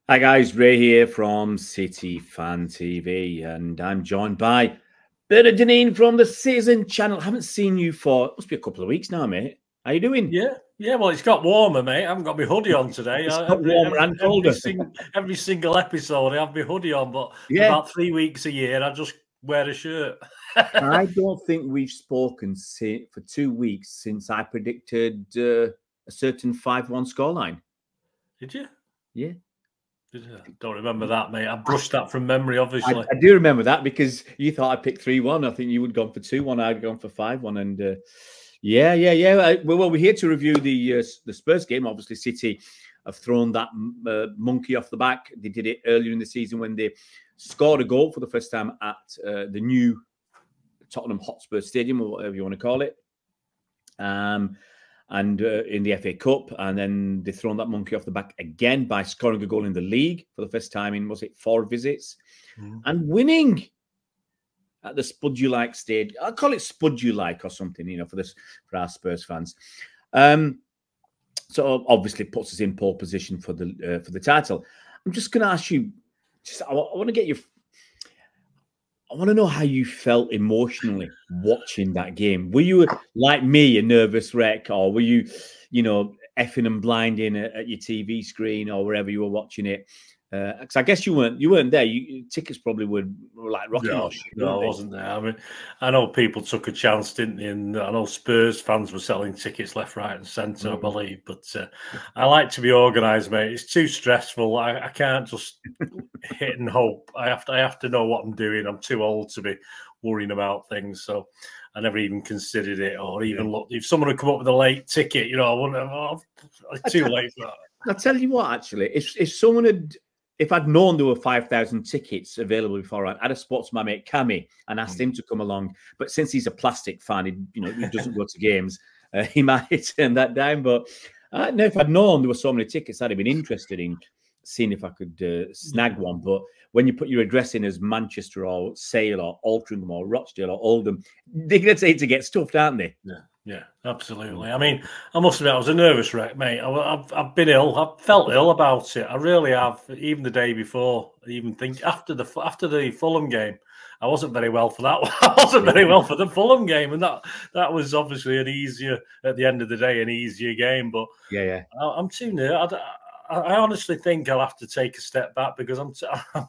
Hi guys, Ray here from City Fan TV, and I'm joined by Bernard Deneen from the Season Channel. I haven't seen you for must be a couple of weeks now, mate. How you doing? Yeah. Well, it's got warmer, mate. I haven't got my hoodie on today. It's got warmer and colder. Every single episode, I have my hoodie on, but for Yeah, about 3 weeks a year, I just wear a shirt. I don't think we've spoken for 2 weeks since I predicted a certain 5-1 scoreline. Did you? Yeah. Don't remember that, mate. I brushed that from memory, obviously. I do remember that because you thought I picked 3-1. I think you would gone for 2-1. I'd gone for 5-1, and yeah. Well, we're here to review the Spurs game. Obviously, City have thrown that monkey off the back. They did it earlier in the season when they scored a goal for the first time at the new Tottenham Hotspur Stadium, or whatever you want to call it. And in the FA Cup, and then they've thrown that monkey off the back again by scoring a goal in the league for the first time in, was it 4 visits, and winning at the Spud-you-like stage. I'll call it Spud-you-like or something, for our Spurs fans. So obviously puts us in pole position for the title. I'm just going to ask you, I want to get your. I want to know how you felt emotionally watching that game. Were you like me, a nervous wreck, or were you, effing and blinding at your TV screen or wherever you were watching it? Because I guess you weren't there. Tickets probably were like rocking. No, I wasn't there. I mean, I know people took a chance, didn't they? And I know Spurs fans were selling tickets left, right, and centre, I believe. But I like to be organised, mate. It's too stressful. I can't just hit and hope. I have to know what I'm doing. I'm too old to be worrying about things. So I never even considered it, or even looked. If someone had come up with a late ticket, I wouldn't have. It's too late for that. I'll tell you what, actually, if I'd known there were 5,000 tickets available before, I'd have spoken to my mate Cammy and asked him to come along. But since he's a plastic fan, he doesn't go to games, he might turn that down. But no, if I'd known there were so many tickets, I'd have been interested in seeing if I could snag one. But when you put your address in as Manchester or Sale or Altrincham or Rochdale or Oldham, they're going to say to get stuffed, aren't they? Yeah, absolutely. I mean, I must admit, I was a nervous wreck, mate. I've been ill. I've felt ill about it. I really have. Even the day before, I even think after the Fulham game, I wasn't very well for that one. I wasn't very well for the Fulham game, and that was obviously at the end of the day, an easier game. But yeah, I'm too nervous. I honestly think I'll have to take a step back because I'm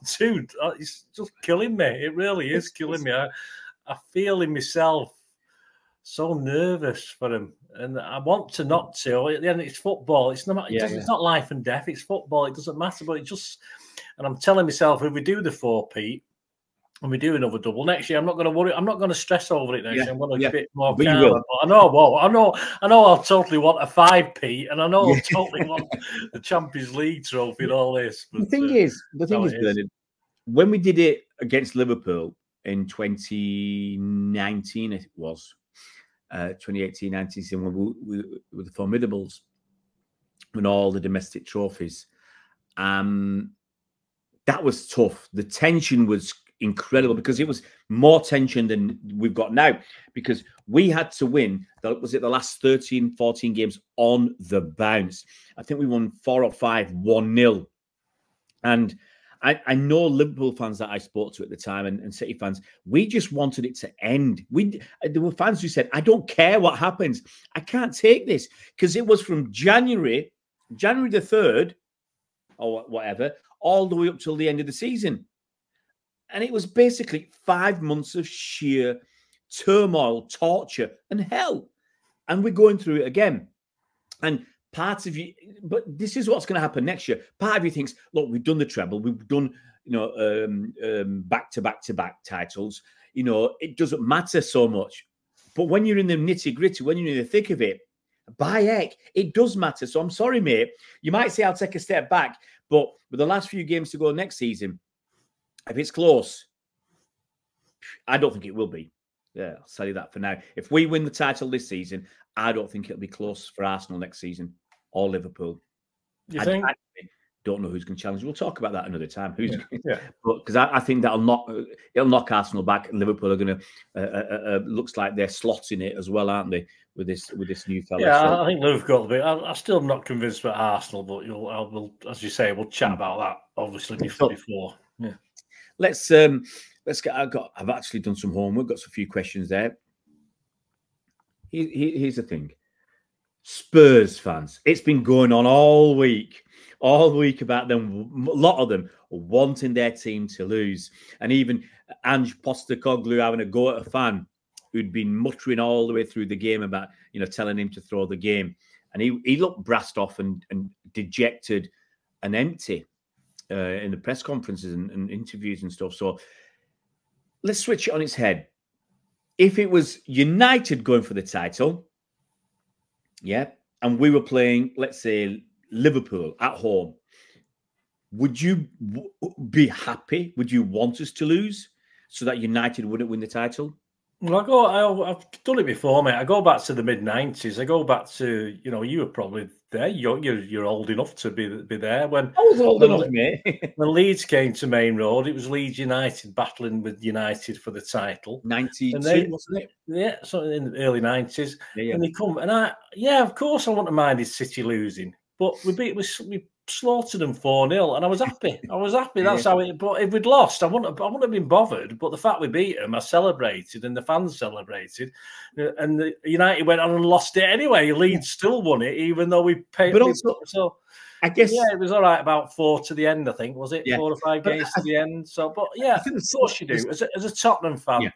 too. It's just killing me. It really is killing me. I feel in myself so nervous for him, and I want to not to. At the end, it's football. It's not. It's not life and death. It's football. It doesn't matter. But it just. And I'm telling myself, if we do the 4-peat and we do another double next year, I'm not going to worry. I'm not going to stress over it next year. I'm going to be a bit more calm. But I know. Well, I know. I'll totally want a 5-peat, and I know I'll totally want the Champions League trophy and all this. But, the thing is, Bernard, when we did it against Liverpool in 2019, it was. 2018-19 season when we were the Formidables, and all the domestic trophies. That was tough. The tension was incredible because it was more tension than we've got now, because we had to win. Was it the last 13, 14 games on the bounce? I think we won 4 or 5, 1-0. And I know Liverpool fans that I spoke to at the time and City fans, we just wanted it to end. There were fans who said, I don't care what happens. I can't take this, because it was from January the 3rd or whatever, all the way up till the end of the season. And it was basically 5 months of sheer turmoil, torture and hell. And we're going through it again. And part of you, but this is what's going to happen next year. Part of you thinks, look, we've done the treble, we've done, back-to-back titles. It doesn't matter so much. But when you're in the nitty-gritty, when you're in the thick of it, by heck, it does matter. So I'm sorry, mate. You might say I'll take a step back, but with the last few games to go next season, if it's close, I don't think it will be. Yeah, I'll tell you that for now. If we win the title this season, I don't think it'll be close for Arsenal next season or Liverpool. You think? Don't know who's going to challenge. We'll talk about that another time. Who's, yeah. But because I think that'll knock Arsenal back. Liverpool are going to looks like they're slotting it as well, aren't they? With this new fella. Yeah, So. I think Liverpool got a bit. I'm still not convinced about Arsenal, but we'll, as you say, we'll chat about that obviously before. Yeah. Let's get. I've actually done some homework. Got a few questions there. Here's the thing. Spurs fans, it's been going on all week about them. A lot of them wanting their team to lose, and even Ange Postecoglou having a go at a fan who'd been muttering all the way through the game about, telling him to throw the game, and he looked brassed off and dejected and empty in the press conferences and interviews and stuff. So let's switch it on its head. If it was United going for the title, yeah, and we were playing, let's say, Liverpool at home, would you be happy? Would you want us to lose so that United wouldn't win the title? Well, I've done it before, mate. I go back to the mid-90s. I go back to, you were probably there. You're old enough to be there when I was old enough, mate. When Leeds came to Main Road, it was Leeds United battling with United for the title. 92, wasn't it? Yeah, so in the early 90s. Yeah. And they come, and of course, I wouldn't have minded City losing, but we slaughtered them 4-0, and I was happy. That's how it. But if we'd lost, I wouldn't have been bothered. But the fact we beat them, I celebrated, and the fans celebrated, and the United went on and lost it anyway. Leeds still won it, even though we paid. But also, so I guess it was all right. About 4 to the end, I think, was it? Yeah. 4 or 5 games to the end. So, but yeah, of course you do. As a Tottenham fan. Yeah.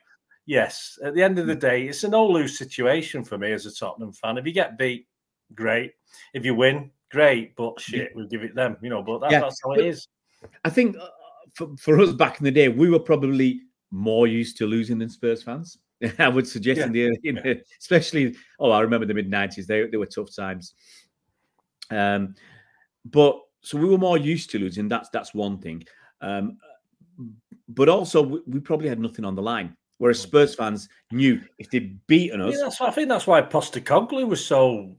Yes, at the end of the day, it's a no-lose situation for me as a Tottenham fan. If you get beat, great. If you win, great. But shit, we'll give it them, But that's how it is. I think for us back in the day, we were probably more used to losing than Spurs fans. I would suggest especially. I remember the mid-90s. They were tough times. But so we were more used to losing. That's one thing. But also we probably had nothing on the line. Whereas Spurs fans knew if they'd beaten us. I think that's why Postecoglou was so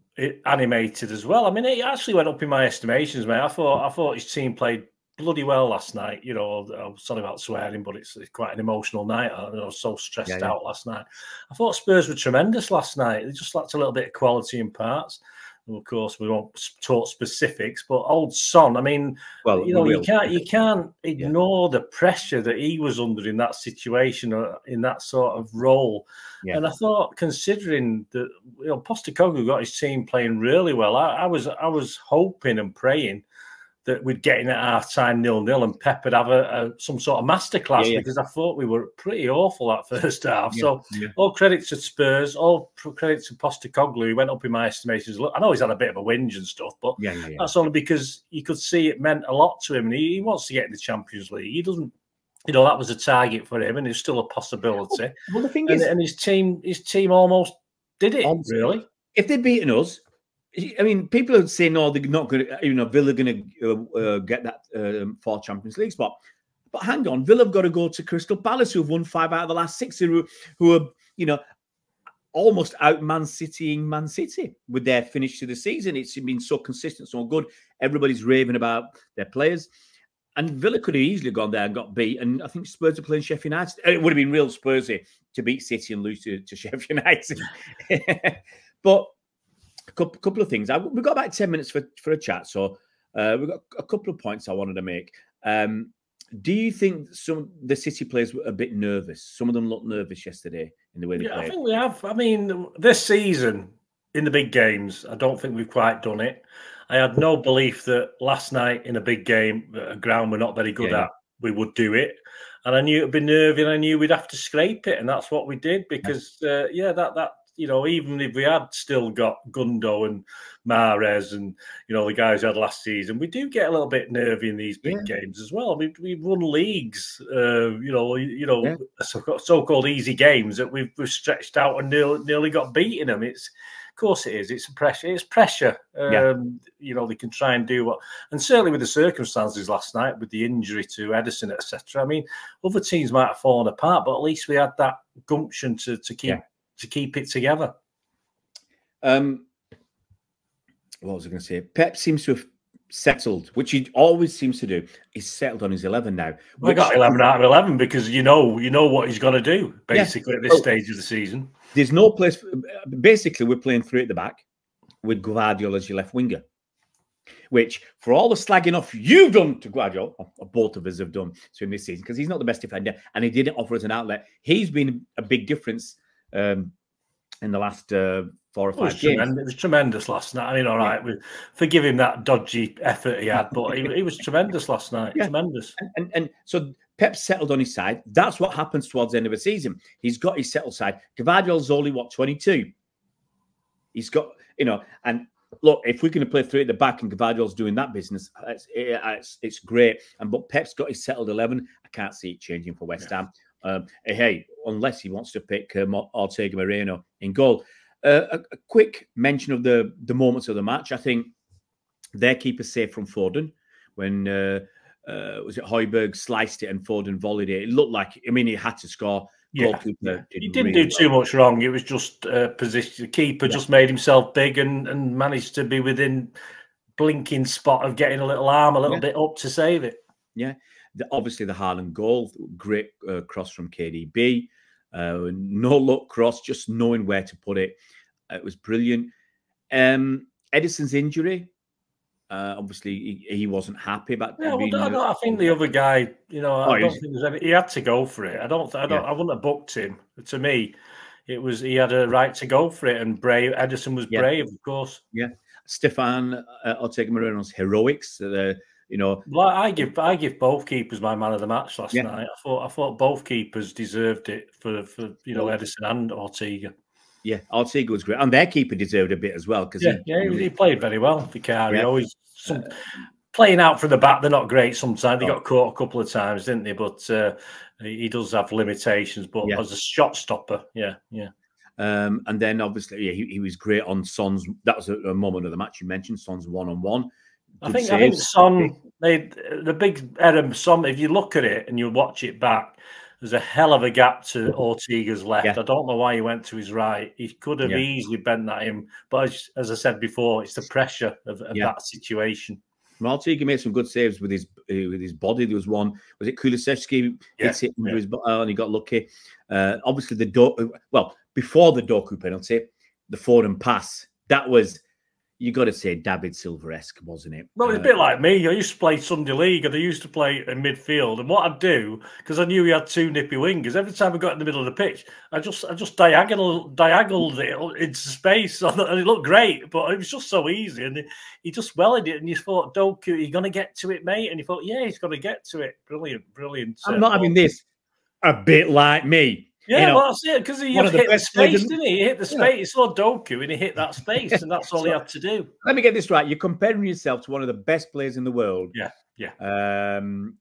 animated as well. I mean, it actually went up in my estimations, mate. I thought his team played bloody well last night. I'm sorry about swearing, but it's quite an emotional night. I was so stressed out last night. I thought Spurs were tremendous last night. They just lacked a little bit of quality in parts. And of course, we won't talk specifics, but old Son, I mean, you can't ignore the pressure that he was under in that situation or in that sort of role. Yeah. And I thought, considering that Postecoglou got his team playing really well, I was hoping and praying that we'd get in at half time 0-0 and Pep would have some sort of masterclass because I thought we were pretty awful that first half. All credit to Spurs, all credit to Postecoglou, who went up in my estimations. I know he's had a bit of a whinge and stuff, but that's only because you could see it meant a lot to him, and he wants to get in the Champions League. He doesn't, that was a target for him, and it's still a possibility. Well, the thing is, and his team almost did it. Really, if they'd beaten us. I mean, people are saying, "No, they're not going to." Villa going to get that 4 Champions League spot. But hang on, Villa have got to go to Crystal Palace, who have won 5 out of the last 6, who are, almost out Man City with their finish to the season. It's been so consistent, so good. Everybody's raving about their players, and Villa could have easily gone there and got beat. And I think Spurs are playing Sheffield United. It would have been real Spursy to beat City and lose to Sheffield United, but. Couple of things. We've got about 10 minutes for a chat, so we've got a couple of points I wanted to make. Do you think the City players were a bit nervous? Some of them looked nervous yesterday in the way they played. I think we have. I mean, this season in the big games, I don't think we've quite done it. I had no belief that last night in a big game, a ground we're not very good at, we would do it. And I knew it'd be nervy, and I knew we'd have to scrape it, and that's what we did because, even if we had still got Gundo and Mahrez and, the guys we had last season, we do get a little bit nervy in these big games as well. We've won leagues, so-called easy games that we've stretched out and nearly got beat in them. Of course it is. It's pressure. It's pressure. They can try and do what, and certainly with the circumstances last night, with the injury to Edison, etc. I mean, other teams might have fallen apart, but at least we had that gumption to keep it together. What was I going to say? Pep seems to have settled, which he always seems to do. He's settled on his 11 now. We got 11 out of 11 because you know what he's going to do basically at this stage of the season. There's no place. Basically, we're playing 3 at the back with Guardiola as your left winger, which for all the slagging off you've done to Guardiola, or both of us have done to him this season, because he's not the best defender and he didn't offer us an outlet. He's been a big difference in the last 4 or 5 games. It was tremendous last night. I mean, all right, forgive him that dodgy effort he had, but he was tremendous last night. Yeah. Tremendous. And so Pep's settled on his side. That's what happens towards the end of a season. He's got his settled side. Gvardiola's only, 22? He's got, and look, if we're going to play 3 at the back and Gvardiola's doing that business, it's great. But Pep's got his settled 11. I can't see it changing for West Ham. Hey, unless he wants to pick Ortega Moreno in goal. A quick mention of the moments of the match. I think their keeper saved from Foden when was it Højbjerg sliced it and Foden volleyed it. It looked like, he had to score. Yeah, he didn't do too much wrong. It was just position. The keeper just made himself big and managed to be within blinking spot of getting a little arm a little bit up to save it. Yeah, obviously the Haaland goal, great cross from KDB. No luck cross, just knowing where to put it. It was brilliant. Edison's injury, obviously he wasn't happy about. Yeah, I think the other guy, I don't think there's any. He had to go for it. I wouldn't have booked him. To me, he had a right to go for it, and brave. Edison was brave, of course. Yeah, Stefan Ortega Moreno's heroics. Well, I give both keepers my man of the match last night. I thought both keepers deserved it for Edison and Ortega. Yeah, Ortega was great, and their keeper deserved a bit as well because he played very well. Vicario always playing out from the back. They're not great sometimes. They got caught a couple of times, didn't they? But he does have limitations. But as a shot stopper, and then obviously he was great on Son's. That was a moment of the match you mentioned. Son's one-on-one. I think Son made the big error. Son, if you look at it and you watch it back, there's a hell of a gap to Ortega's left. I don't know why he went to his right. He could have easily bent that in. But as I said before, it's the pressure of that situation. Well, Ortega made some good saves with his body. There was one. Was it Kulusevski? Hit it under his and he got lucky. Obviously, before the Doku penalty, the Foden pass. That was. You got to say David Silva-esque, wasn't it? Well, it's a bit like me. I used to play Sunday League, and I used to play in midfield. And what I'd do, because I knew he had 2 nippy wingers, every time I got in the middle of the pitch, I just diagonaled it into space, and it looked great. But it was just so easy, and he just wellied it. And you thought, Doku, you're going to get to it, mate. And you thought, yeah, he's going to get to it. Brilliant, brilliant. I'm not having this. A bit like me. Yeah, well, that's it, because he hit the space, didn't he? He hit the space. He saw Doku, and he hit that space, and that's all he had to do. Let me get this right. You're comparing yourself to one of the best players in the world. Yeah. And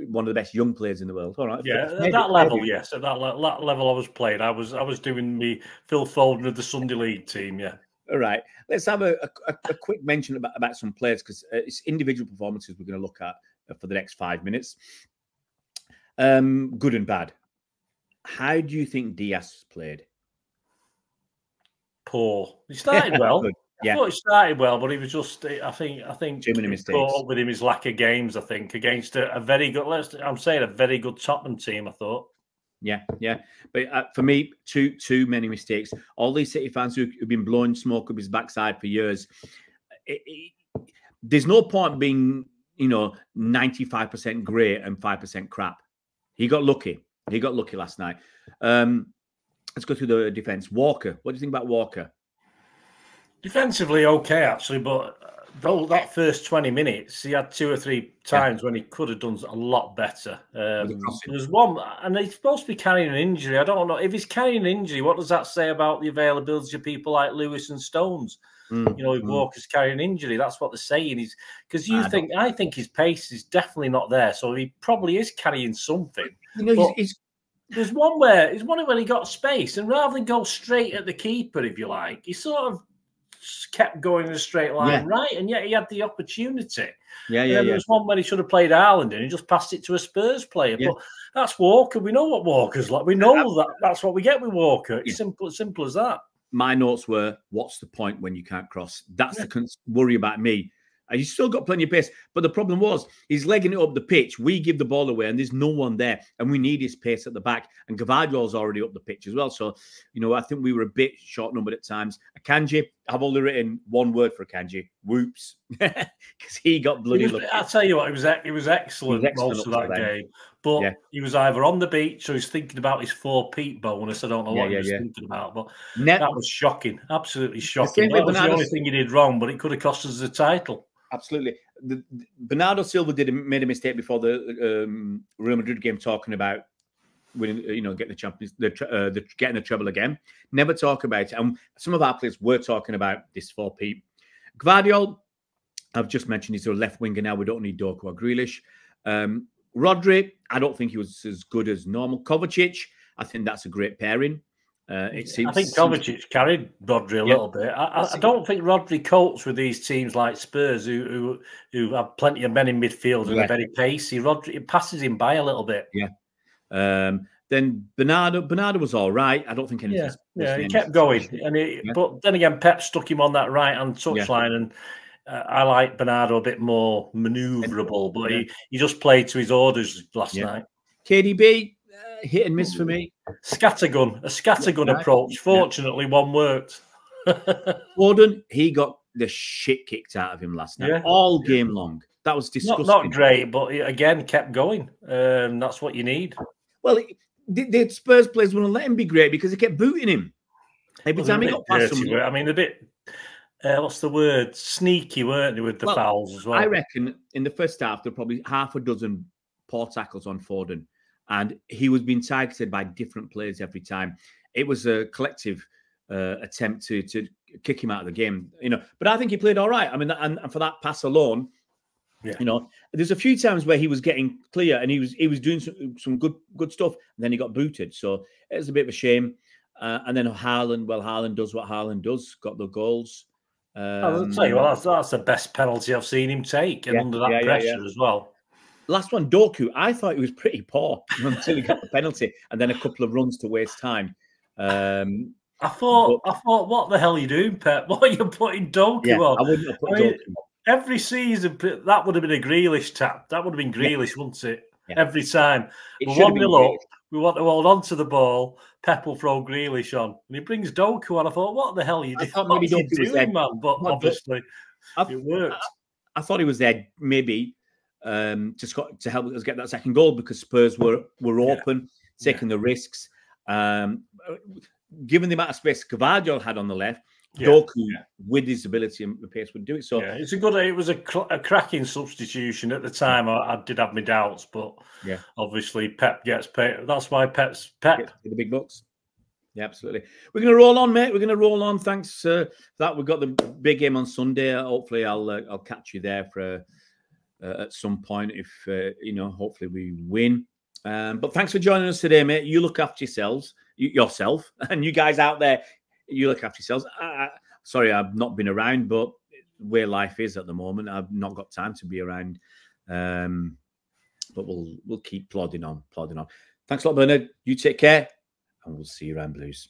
one of the best young players in the world. All right. Yeah, at that level, yes. At that level I was playing. I was doing the Phil Foden of the Sunday League team, yeah. All right. Let's have a quick mention about some players, because it's individual performances we're going to look at for the next 5 minutes. Good and bad. How do you think Diaz played? Poor. He started well. I thought he started well, but he was just. I think too many mistakes. Caught up with him his lack of games. I think against a very good. I'm saying a very good Tottenham team. I thought. Yeah. But for me, too many mistakes. All these City fans who've been blowing smoke up his backside for years. There's no point being 95% great and 5% crap. He got lucky. He got lucky last night. Let's go through the defence. Walker. What do you think about Walker? Defensively, okay, actually. But that first 20 minutes, he had 2 or 3 times when he could have done a lot better. There was one, and he's supposed to be carrying an injury. I don't know. If he's carrying an injury, what does that say about the availability of people like Lewis and Stones? If Walker's carrying an injury, that's what they're saying. Is because I think his pace is definitely not there. So he probably is carrying something. There's one where he got space, and rather than go straight at the keeper, if you like, he sort of kept going in a straight line, right? And yet he had the opportunity. There was one where he should have played Haaland, and he just passed it to a Spurs player. But that's Walker. We know what Walker's like. We know that's what we get with Walker. It's simple as that. My notes were, what's the point when you can't cross? That's the worry about me. And he's still got plenty of pace. But the problem was he's legging it up the pitch. We give the ball away and there's no one there. And we need his pace at the back. And Gvardiol's already up the pitch as well. So, you know, I think we were a bit short-numbered at times. Akanji, I've only written one word for Akanji. Whoops. Because he got bloody lucky. I'll tell you what, he was excellent most of that game. But he was either on the beach or he's thinking about his 4-peat bonus. I don't know what he was thinking about. But that was shocking. Absolutely shocking. That was the only thing he did wrong, but it could have cost us the title. Absolutely. Bernardo Silva made a mistake before the Real Madrid game, talking about winning, you know, getting the Champions, getting the treble again. Never talk about it. And some of our players were talking about this 4-peat. Gvardiol, I've just mentioned, he's a left winger now. We don't need Doku or Grealish. Rodri, I don't think he was as good as normal. Kovacic, I think that's a great pairing. I think Kovacic carried Rodri a little bit. I don't think Rodri copes with these teams like Spurs, who have plenty of men in midfield and are very pacey. Rodri passes him by a little bit. Yeah. Then Bernardo was all right. I don't think anything. Yeah, he kept going, but then again, Pep stuck him on that right hand touchline, and I like Bernardo a bit more manoeuvrable, but he just played to his orders last night. KDB. Hit and miss for me. A scattergun approach. Fortunately, one worked. Foden, he got the shit kicked out of him last night, all game long. That was disgusting. Not great, but again, kept going. That's what you need. Well, the Spurs players wouldn't let him be great because he kept booting him every time he got past someone. I mean, a bit. What's the word? Sneaky, weren't they, with the fouls as well? I reckon in the first half there were probably half a dozen poor tackles on Foden. And he was being targeted by different players every time. It was a collective attempt to kick him out of the game, you know. But I think he played all right. I mean, and for that pass alone, you know, there's a few times where he was getting clear and he was doing some good stuff. And then he got booted, so it was a bit of a shame. And then Haaland does what Haaland does, got the goals. I'll tell you what, that's the best penalty I've seen him take, and under that pressure as well. Last one, Doku, I thought he was pretty poor until he got the penalty and then a couple of runs to waste time. I thought, what the hell are you doing, Pep? What are you putting Doku on? I wouldn't have put Doku on. Every season, that would have been a Grealish tap. That would have been Grealish, wouldn't it? Every time. We're 1-0 up. We want to hold on to the ball. Pep will throw Grealish on. And he brings Doku on. I thought, what the hell are you doing? What are you doing, man? But obviously, it worked. I thought he was there maybe to help us get that second goal because Spurs were open, taking the risks. Given the amount of space Gvardiol had on the left, Doku, with his ability and pace, would do it. So it was a cracking substitution at the time. I did have my doubts, but obviously Pep gets paid. That's why Pep's Pep. The big bucks. Yeah, absolutely. We're going to roll on, mate. We're going to roll on. Thanks for that. We've got the big game on Sunday. Hopefully, I'll catch you there for at some point if you know. Hopefully, we win. But thanks for joining us today, mate. You look after yourself, and you guys out there. You look after yourselves. Sorry, I've not been around, but where life is at the moment, I've not got time to be around. But we'll keep plodding on. Thanks a lot, Bernard. You take care, and we'll see you around Blues.